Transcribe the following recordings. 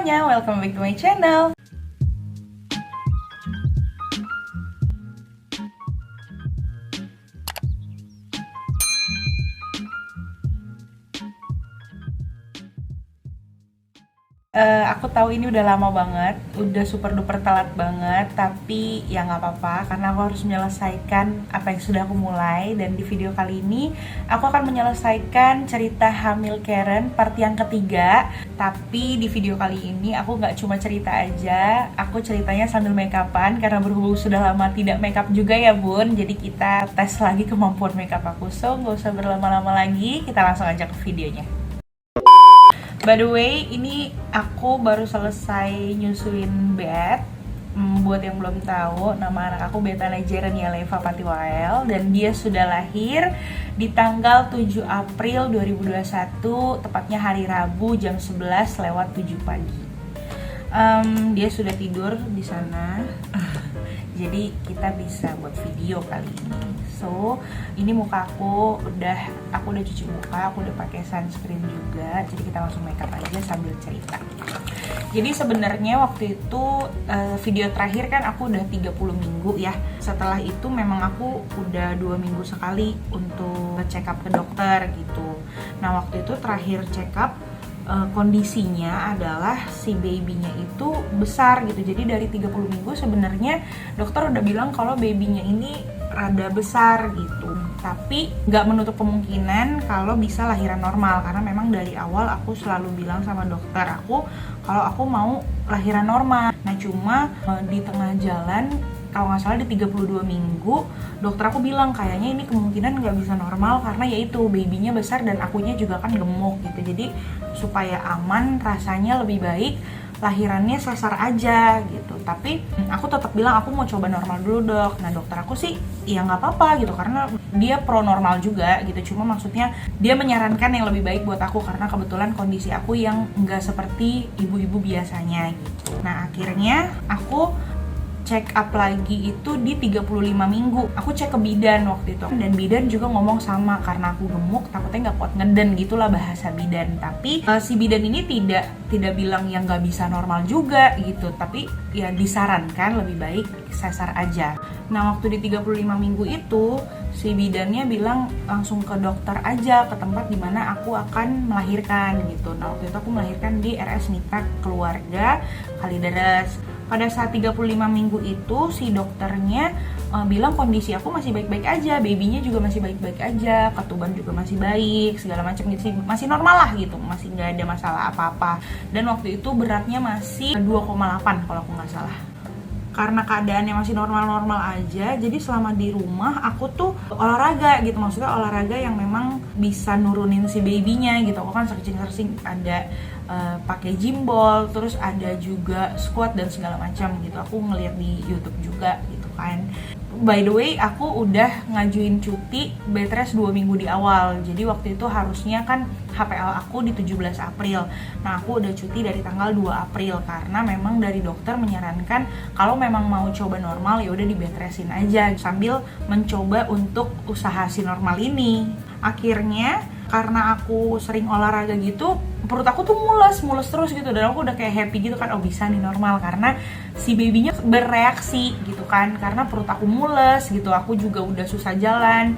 semuanya, welcome back to my channel. Aku tahu ini udah lama banget, udah super duper telat banget, tapi ya nggak apa-apa karena aku harus menyelesaikan apa yang sudah aku mulai. Dan di video kali ini aku akan menyelesaikan cerita hamil Karen part yang ketiga. Tapi di video kali ini aku nggak cuma cerita aja, aku ceritanya sambil make upan karena berhubung sudah lama tidak make up juga ya bun. Jadi kita tes lagi kemampuan make up aku, so nggak usah berlama-lama lagi, kita langsung aja ke videonya. By the way, ini aku baru selesai nyusuin Beth. Buat yang belum tahu, nama anak aku Bethana Jerenia Leva Patiwael dan dia sudah lahir di tanggal 7 April 2021, tepatnya hari Rabu jam 11:07 pagi. Dia sudah tidur di sana. Jadi kita bisa buat video kali ini. So, ini muka aku udah cuci muka, aku udah pakai sunscreen juga. Jadi kita langsung make up aja sambil cerita. Jadi sebenarnya waktu itu video terakhir kan aku udah 30 minggu ya. Setelah itu memang aku udah 2 minggu sekali untuk check up ke dokter gitu. Nah, waktu itu terakhir check up kondisinya adalah si babynya itu besar gitu. Jadi dari 30 minggu sebenarnya dokter udah bilang kalau babynya ini rada besar gitu. Tapi nggak menutup kemungkinan kalau bisa lahiran normal, karena memang dari awal aku selalu bilang sama dokter aku kalau aku mau lahiran normal. Nah cuma di tengah jalan, kalau nggak salah di 32 minggu, dokter aku bilang kayaknya ini kemungkinan nggak bisa normal karena yaitu babynya besar dan akunya juga kan gemuk gitu. Jadi supaya aman, rasanya lebih baik lahirannya sesar aja gitu. Tapi aku tetap bilang aku mau coba normal dulu dok. Nah dokter aku sih ya nggak apa-apa gitu karena dia pro normal juga gitu. Cuma maksudnya dia menyarankan yang lebih baik buat aku karena kebetulan kondisi aku yang nggak seperti ibu-ibu biasanya gitu. Nah akhirnya aku check up lagi itu di 35 minggu. Aku cek ke bidan waktu itu. Dan bidan juga ngomong sama, karena aku gemuk takutnya nggak kuat ngeden gitulah bahasa bidan. Tapi si bidan ini tidak bilang yang nggak bisa normal juga gitu. Tapi ya disarankan lebih baik sesar aja. Nah waktu di 35 minggu itu si bidannya bilang langsung ke dokter aja, ke tempat dimana aku akan melahirkan gitu. Nah waktu itu aku melahirkan di RS Mitra Keluarga Kalideres. Pada saat 35 minggu itu si dokternya bilang kondisi aku masih baik-baik aja, babynya juga masih baik-baik aja, ketuban juga masih baik, segala macam gitu sih, masih normal lah gitu, masih nggak ada masalah apa-apa. Dan waktu itu beratnya masih 2,8 kalau aku nggak salah. Karena keadaannya masih normal-normal aja, jadi selama di rumah aku tuh olahraga gitu, maksudnya olahraga yang memang bisa nurunin si babynya gitu. Aku kan searching ada pakai gym ball, terus ada juga squat dan segala macam gitu. Aku ngeliat di YouTube juga gitu kan. By the way, aku udah ngajuin cuti bed rest 2 minggu di awal. Jadi waktu itu harusnya kan HPL aku di 17 April. Nah, aku udah cuti dari tanggal 2 April karena memang dari dokter menyarankan kalau memang mau coba normal ya udah di bed restin aja sambil mencoba untuk usaha si normal ini. Akhirnya karena aku sering olahraga gitu, perut aku tuh mules terus gitu, dan aku udah kayak happy gitu kan, oh bisa nih normal karena si babynya bereaksi gitu kan, karena perut aku mules gitu, aku juga udah susah jalan.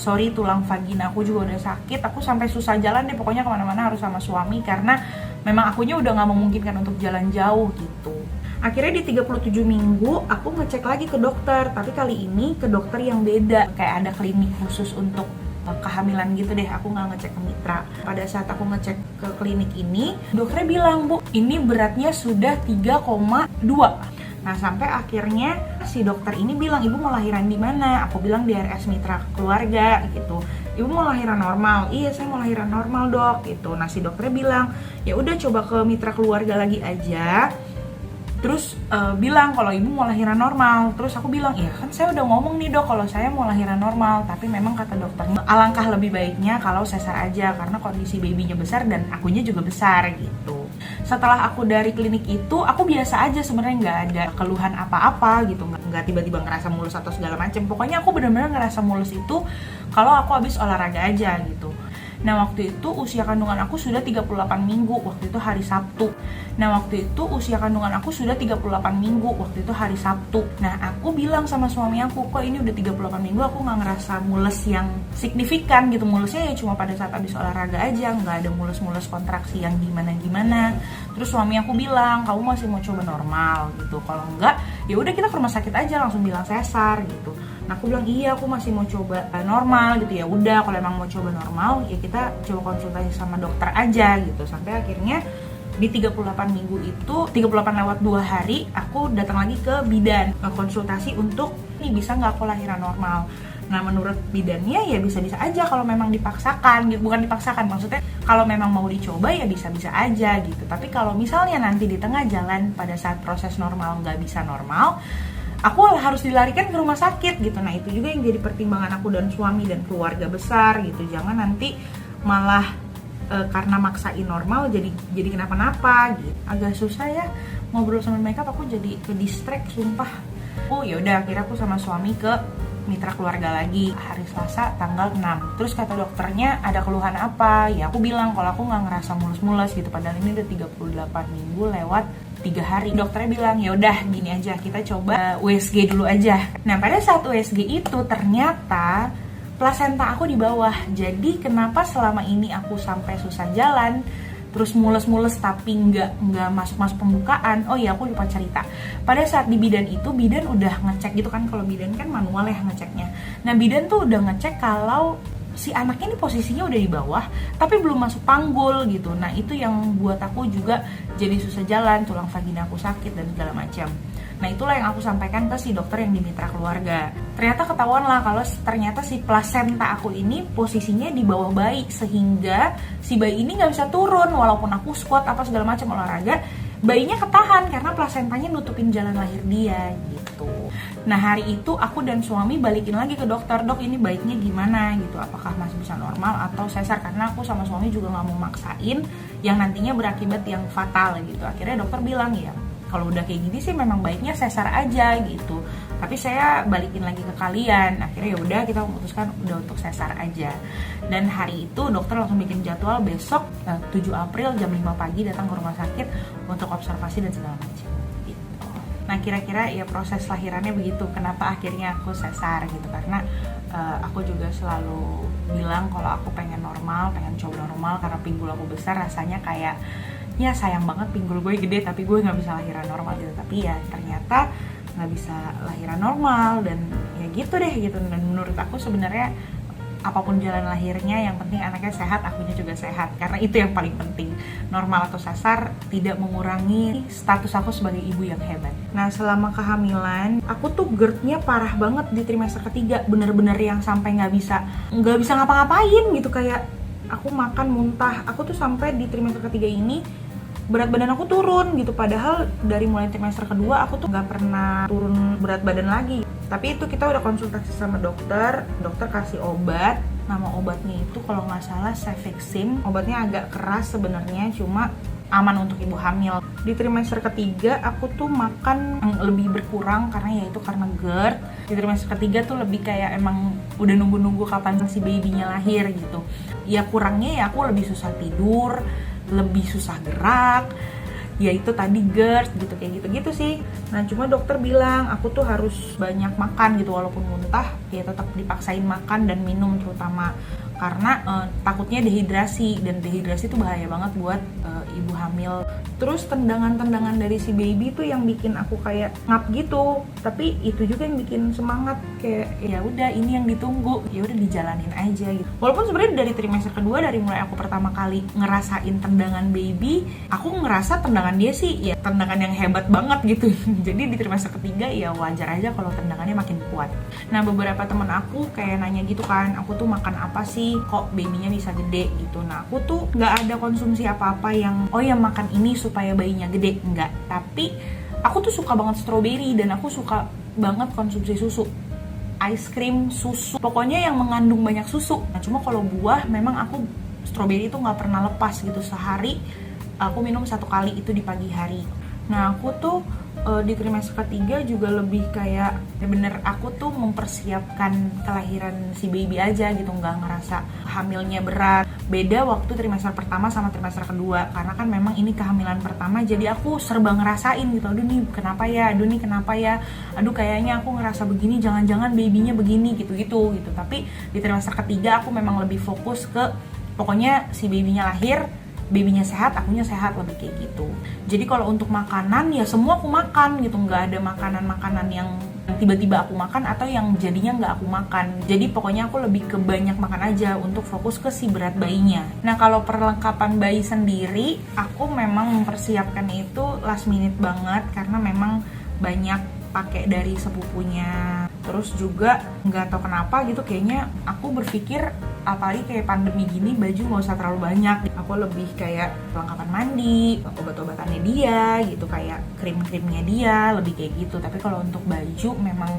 Sorry, tulang vagina aku juga udah sakit, aku sampai susah jalan deh, pokoknya kemana-mana harus sama suami karena memang akunya udah gak memungkinkan untuk jalan jauh gitu. Akhirnya di 37 minggu aku ngecek lagi ke dokter, tapi kali ini ke dokter yang beda, kayak ada klinik khusus untuk kehamilan gitu deh. Aku nggak ngecek ke mitra. Pada saat aku ngecek ke klinik ini, dokternya bilang, bu ini beratnya sudah 3,2. Nah sampai akhirnya si dokter ini bilang, ibu mau lahiran di mana? Aku bilang di RS Mitra Keluarga gitu. Ibu mau lahiran normal? Iya saya mau lahiran normal dok gitu. Nah si dokternya bilang, ya udah coba ke Mitra Keluarga lagi aja. Terus bilang kalau ibu mau lahiran normal. Terus aku bilang, iya kan saya udah ngomong nih dok kalau saya mau lahiran normal. Tapi memang kata dokternya alangkah lebih baiknya kalau sesar aja karena kondisi babynya besar dan akunya juga besar gitu. Setelah aku dari klinik itu, aku biasa aja sebenarnya, nggak ada keluhan apa-apa gitu, nggak tiba-tiba ngerasa mulus atau segala macam. Pokoknya aku benar-benar ngerasa mulus itu kalau aku habis olahraga aja gitu. Nah waktu itu usia kandungan aku sudah 38 minggu, waktu itu hari Sabtu. Nah waktu itu usia kandungan aku sudah 38 minggu, waktu itu hari Sabtu. Nah aku bilang sama suami aku, kok ini udah 38 minggu aku gak ngerasa mules yang signifikan gitu. Mulesnya ya cuma pada saat habis olahraga aja, gak ada mules-mules kontraksi yang gimana-gimana. Terus suami aku bilang, kamu masih mau coba normal gitu, kalau enggak ya udah kita ke rumah sakit aja, langsung bilang sesar gitu. Nah aku bilang iya, aku masih mau coba normal gitu. Ya udah, kalau emang mau coba normal ya kita coba konsultasi sama dokter aja gitu. Sampai akhirnya di 38 minggu itu, 38 lewat 2 hari, aku datang lagi ke bidan konsultasi untuk nih bisa nggak aku lahiran normal. Nah menurut bidannya ya bisa-bisa aja kalau memang dipaksakan gitu. Bukan dipaksakan, maksudnya kalau memang mau dicoba ya bisa-bisa aja gitu. Tapi kalau misalnya nanti di tengah jalan pada saat proses normal nggak bisa normal, aku harus dilarikan ke rumah sakit gitu. Nah itu juga yang jadi pertimbangan aku dan suami dan keluarga besar gitu. Jangan nanti malah karena maksain normal jadi kenapa-napa gitu. Agak susah ya ngobrol sama mereka, aku jadi ke distract sumpah. Oh ya udah, akhirnya aku sama suami ke mitra keluarga lagi hari Selasa tanggal 6. Terus kata dokternya ada keluhan apa? Ya aku bilang kalau aku nggak ngerasa mulus-mulus gitu, padahal ini udah 38 minggu lewat 3 hari. Dokternya bilang ya udah gini aja, kita coba USG dulu aja. Nah pada saat USG itu ternyata plasenta aku di bawah. Jadi kenapa selama ini aku sampai susah jalan, terus mules-mules tapi nggak masuk pembukaan. Oh iya, aku lupa cerita. Pada saat di bidan itu, bidan udah ngecek gitu kan, kalau bidan kan manual ya ngeceknya. Nah bidan tuh udah ngecek kalau si anaknya ini posisinya udah di bawah tapi belum masuk panggul gitu. Nah itu yang buat aku juga jadi susah jalan, tulang vagina aku sakit dan segala macam. Nah itulah yang aku sampaikan ke si dokter yang di mitra keluarga. Ternyata ketahuan lah kalau ternyata si plasenta aku ini posisinya di bawah bayi, sehingga si bayi ini nggak bisa turun walaupun aku squat apa segala macam olahraga. Bayinya ketahan karena plasentanya nutupin jalan lahir dia gitu. Nah hari itu aku dan suami balikin lagi ke dokter, dok ini baiknya gimana gitu, apakah masih bisa normal atau sesar, karena aku sama suami juga nggak mau maksain yang nantinya berakibat yang fatal gitu. Akhirnya dokter bilang ya kalau udah kayak gini sih memang baiknya sesar aja gitu, tapi saya balikin lagi ke kalian. Akhirnya ya udah kita memutuskan udah untuk sesar aja. Dan hari itu dokter langsung bikin jadwal besok 7 April jam 5 pagi datang ke rumah sakit untuk observasi dan segala macam gitu. Nah kira-kira ya proses lahirannya begitu. Kenapa akhirnya aku sesar gitu, karena aku juga selalu bilang kalau aku pengen normal, pengen coba normal karena pinggul aku besar, rasanya kayak ya sayang banget pinggul gue gede tapi gue nggak bisa lahiran normal gitu. Tapi ya ternyata nggak bisa lahiran normal dan ya gitu deh gitu. Dan menurut aku sebenarnya apapun jalan lahirnya yang penting anaknya sehat, akunya juga sehat, karena itu yang paling penting. Normal atau sesar tidak mengurangi status aku sebagai ibu yang hebat. Nah selama kehamilan aku tuh GERD-nya parah banget di trimester ketiga, bener-bener yang sampai nggak bisa ngapa-ngapain gitu. Kayak aku makan muntah. Aku tuh sampai di trimester ketiga ini berat badan aku turun gitu, padahal dari mulai trimester kedua aku tuh nggak pernah turun berat badan lagi. Tapi itu kita udah konsultasi sama dokter kasih obat. Nama obatnya itu kalau nggak salah Cefixime. Obatnya agak keras sebenarnya, cuma aman untuk ibu hamil. Di trimester ketiga aku tuh makan lebih berkurang karena ya itu karena GERD. Di trimester ketiga tuh lebih kayak emang udah nunggu-nunggu kapan si babynya lahir gitu. Ya kurangnya ya aku lebih susah tidur, lebih susah gerak, ya itu tadi GERD gitu, kayak gitu-gitu sih. Nah cuma dokter bilang aku tuh harus banyak makan gitu, walaupun muntah ya tetap dipaksain makan dan minum, terutama karena takutnya dehidrasi, dan dehidrasi itu bahaya banget buat ibu hamil. Terus tendangan-tendangan dari si baby tuh yang bikin aku kayak ngap gitu, tapi itu juga yang bikin semangat, kayak ya udah ini yang ditunggu, ya udah dijalanin aja gitu. Walaupun sebenarnya dari trimester kedua, dari mulai aku pertama kali ngerasain tendangan baby, aku ngerasa tendangan dia sih ya tendangan yang hebat banget gitu. Jadi di trimester ketiga ya wajar aja kalau tendangannya makin kuat. Nah beberapa teman aku kayak nanya gitu kan, aku tuh makan apa sih kok babynya bisa gede gitu. Nah aku tuh nggak ada konsumsi apa-apa yang oh ya makan ini supaya bayinya gede, enggak. Tapi aku tuh suka banget strawberry dan aku suka banget konsumsi susu, ice cream, susu, pokoknya yang mengandung banyak susu. Nah cuma kalau buah memang aku strawberry itu nggak pernah lepas gitu, sehari aku minum 1 kali itu di pagi hari. Nah aku tuh di trimester ketiga juga lebih kayak bener aku tuh mempersiapkan kelahiran si baby aja gitu, nggak ngerasa hamilnya berat. Beda waktu trimester pertama sama trimester kedua, karena kan memang ini kehamilan pertama, jadi aku serba ngerasain gitu. Aduh nih kenapa ya, aduh nih kenapa ya, aduh kayaknya aku ngerasa begini, jangan-jangan babynya begini gitu-gitu gitu. Tapi di trimester ketiga aku memang lebih fokus ke pokoknya si babynya lahir, babynya sehat, akunya sehat, lebih kayak gitu. Jadi kalau untuk makanan ya semua aku makan gitu, nggak ada makanan-makanan yang tiba-tiba aku makan atau yang jadinya nggak aku makan. Jadi pokoknya aku lebih ke banyak makan aja untuk fokus ke si berat bayinya. Nah kalau perlengkapan bayi sendiri, aku memang mempersiapkan itu last minute banget karena memang banyak pakai dari sepupunya. Terus juga nggak tahu kenapa gitu, kayaknya aku berpikir apalagi kayak pandemi gini baju nggak usah terlalu banyak. Aku lebih kayak perlengkapan mandi, obat-obatannya dia gitu, kayak krim-krimnya dia, lebih kayak gitu. Tapi kalau untuk baju memang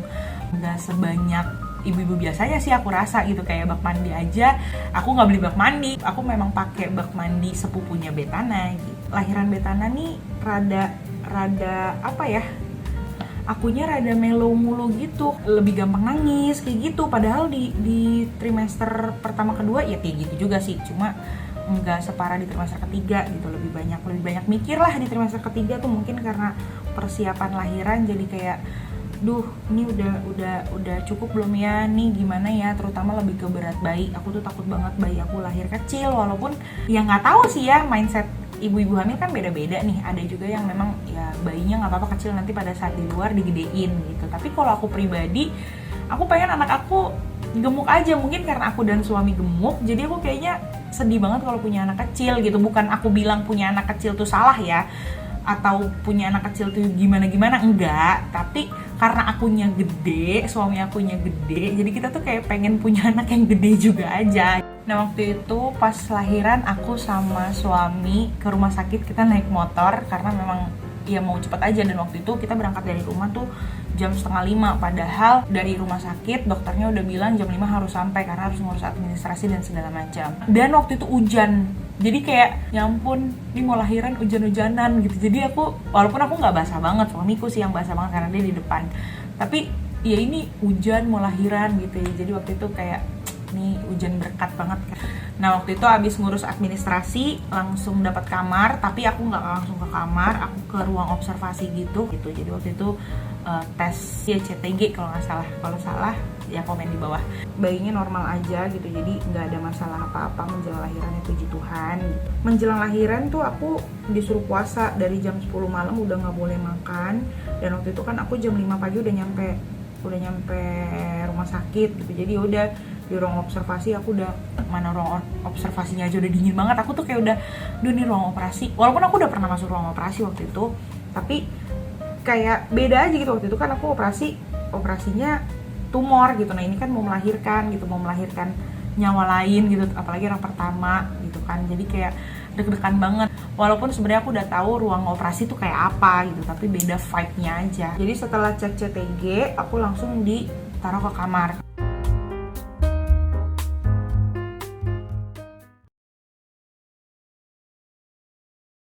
nggak sebanyak ibu-ibu biasanya sih aku rasa gitu. Kayak bak mandi aja aku nggak beli bak mandi, aku memang pakai bak mandi sepupunya Betana gitu. Lahiran Betana nih rada apa ya, akunya rada mellow mulu gitu, lebih gampang nangis kayak gitu. Padahal di trimester pertama kedua ya kayak gitu juga sih, cuma nggak separah di trimester ketiga gitu. Lebih banyak mikir lah di trimester ketiga tuh, mungkin karena persiapan lahiran jadi kayak duh ini udah cukup belum ya nih, gimana ya, terutama lebih ke berat bayi. Aku tuh takut banget bayi aku lahir kecil, walaupun ya nggak tahu sih ya, mindset ibu-ibu hamil kan beda-beda nih. Ada juga yang memang ya bayinya nggak apa-apa kecil, nanti pada saat di luar digedein gitu. Tapi kalau aku pribadi, aku pengen anak aku gemuk aja. Mungkin karena aku dan suami gemuk, jadi aku kayaknya sedih banget kalau punya anak kecil gitu. Bukan aku bilang punya anak kecil tuh salah ya, atau punya anak kecil tuh gimana-gimana, enggak. Tapi karena akunya gede, suami akunya gede, jadi kita tuh kayak pengen punya anak yang gede juga aja. Nah waktu itu pas lahiran aku sama suami ke rumah sakit, kita naik motor karena memang ya mau cepet aja. Dan waktu itu kita berangkat dari rumah tuh jam 4:30, padahal dari rumah sakit dokternya udah bilang jam 5 harus sampai karena harus ngurus administrasi dan segala macam. Dan waktu itu hujan, jadi kayak ya ampun ini mau lahiran hujan-hujanan gitu. Jadi aku, walaupun aku nggak basah banget, suamiku sih yang basah banget karena dia di depan, tapi ya ini hujan mau lahiran gitu ya. Jadi waktu itu kayak nih hujan berkat banget kan. Nah waktu itu abis ngurus administrasi langsung dapat kamar, tapi aku nggak langsung ke kamar, aku ke ruang observasi gitu. Jadi waktu itu tes ya CTG kalau nggak salah. Kalau salah ya komen di bawah. Bayinya normal aja gitu, jadi nggak ada masalah apa-apa menjelang lahirannya, puji Tuhan. Menjelang lahiran tuh aku disuruh puasa dari jam 10 malam, udah nggak boleh makan. Dan waktu itu kan aku jam 5 pagi udah nyampe rumah sakit gitu. Jadi udah di ruang observasi, aku udah, mana ruang observasinya aja udah dingin banget. Aku tuh kayak udah nih ruang operasi, walaupun aku udah pernah masuk ruang operasi waktu itu, tapi kayak beda aja gitu. Waktu itu kan aku operasinya tumor gitu. Nah ini kan mau melahirkan nyawa lain gitu, apalagi orang pertama gitu kan. Jadi kayak deg-degan banget, walaupun sebenarnya aku udah tahu ruang operasi tuh kayak apa gitu, tapi beda vibe-nya aja. Jadi setelah cek CTG aku langsung ditaruh ke kamar.